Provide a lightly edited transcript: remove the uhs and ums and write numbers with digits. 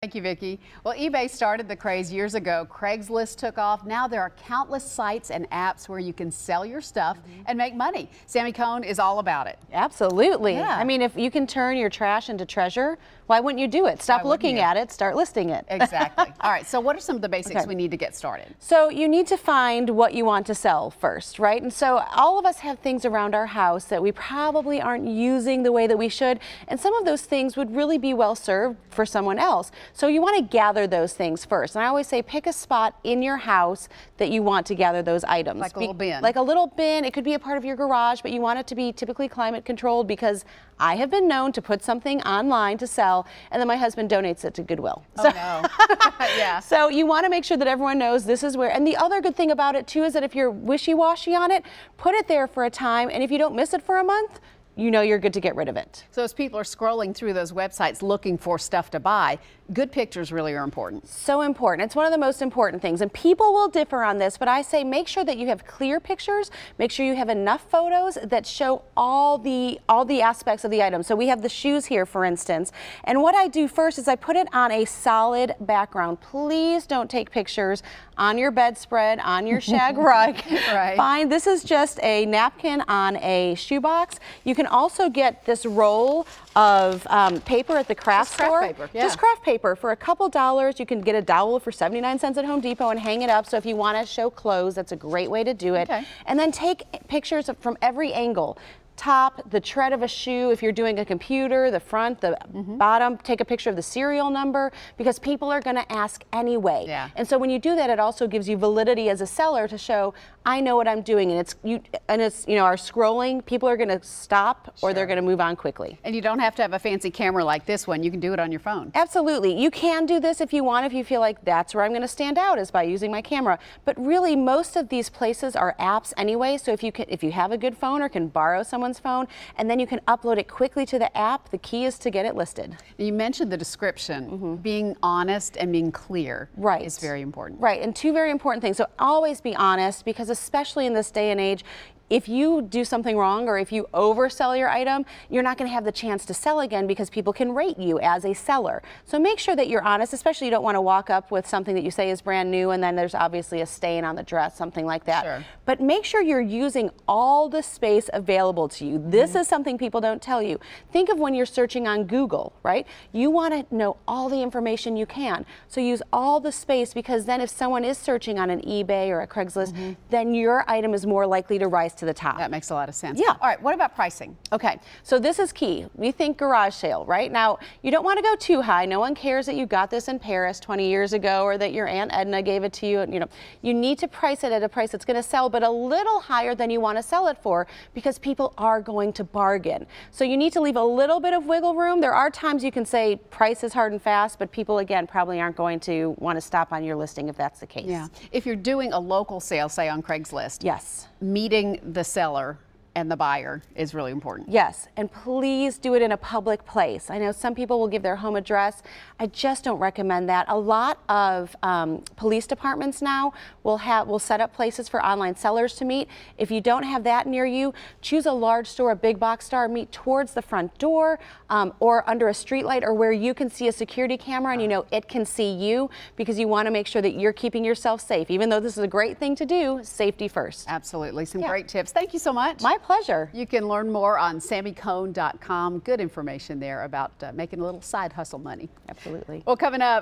Thank you, Vicki. Well, eBay started the craze years ago. Craigslist took off. Now there are countless sites and apps where you can sell your stuff and make money. Sami is all about it. Absolutely. Yeah. I mean, if you can turn your trash into treasure, why wouldn't you do it? Stop looking at it, start listing it. Exactly. All right, so what are some of the basics we need to get started? So you need to find what you want to sell first, right? And so all of us have things around our house that we probably aren't using the way that we should, and some of those things would really be well served for someone else. So you want to gather those things first. And I always say pick a spot in your house that you want to gather those items. Like a little bin. Like a little bin. It could be a part of your garage, but you want it to be typically climate controlled, because I have been known to put something online to sell and then my husband donates it to Goodwill. Oh, so, no. Yeah. So you want to make sure that everyone knows this is where, and the other good thing about it too is that if you're wishy-washy on it, put it there for a time, and if you don't miss it for a month, you know you're good to get rid of it. So as people are scrolling through those websites looking for stuff to buy, good pictures really are important. So important. It's one of the most important things, and people will differ on this, but I say make sure that you have clear pictures, make sure you have enough photos that show all the aspects of the item. So we have the shoes here, for instance, and what I do first is I put it on a solid background. Please don't take pictures on your bedspread, on your shag rug. Right. Fine. This is just a napkin on a shoebox. You can also get this roll of paper at the craft store. Craft paper, yeah. Just craft paper for a couple dollars. You can get a dowel for 79 cents at Home Depot and hang it up. So if you want to show clothes, that's a great way to do it. Okay. And then take pictures from every angle. Top, the tread of a shoe, if you're doing a computer, the front, the bottom, take a picture of the serial number, because people are going to ask anyway. Yeah. And so when you do that, it also gives you validity as a seller to show I know what I'm doing, and it's our scrolling, people are going to stop or they're going to move on quickly. And you don't have to have a fancy camera like this one. You can do it on your phone. Absolutely. You can do this if you want, if you feel like that's where I'm going to stand out is by using my camera. But really, most of these places are apps anyway, so if you have a good phone or can borrow someone's phone, and then you can upload it quickly to the app, the key is to get it listed. You mentioned the description. Being honest and being clear is very important. Right, and two very important things. So always be honest, because especially in this day and age, if you do something wrong or if you oversell your item, you're not going to have the chance to sell again, because people can rate you as a seller. So make sure that you're honest, especially you don't want to walk up with something that you say is brand new and then there's obviously a stain on the dress, something like that. Sure. But make sure you're using all the space available to you. This is something people don't tell you. Think of when you're searching on Google, right? You want to know all the information you can. So use all the space, because then if someone is searching on an eBay or a Craigslist, then your item is more likely to rise to the top. That makes a lot of sense. Yeah. All right, what about pricing? Okay, so this is key. We think garage sale, right? Now, you don't want to go too high. No one cares that you got this in Paris 20 years ago or that your Aunt Edna gave it to you. You need to price it at a price that's going to sell, but a little higher than you want to sell it for, because people are going to bargain. So you need to leave a little bit of wiggle room. There are times you can say price is hard and fast, but people, again, probably aren't going to want to stop on your listing if that's the case. Yeah. If you're doing a local sale, say on Craigslist, Yes. meeting the seller and the buyer is really important. Yes, and please do it in a public place. I know some people will give their home address. I just don't recommend that. A lot of police departments now will set up places for online sellers to meet. If you don't have that near you, choose a large store, a big box store, meet towards the front door or under a street light, or where you can see a security camera and you know it can see you, because you want to make sure that you're keeping yourself safe. Even though this is a great thing to do, safety first. Absolutely. Some great tips. Thank you so much. My pleasure. You can learn more on SamiCone.com. Good information there about making a little side hustle money. Absolutely. Well, coming up,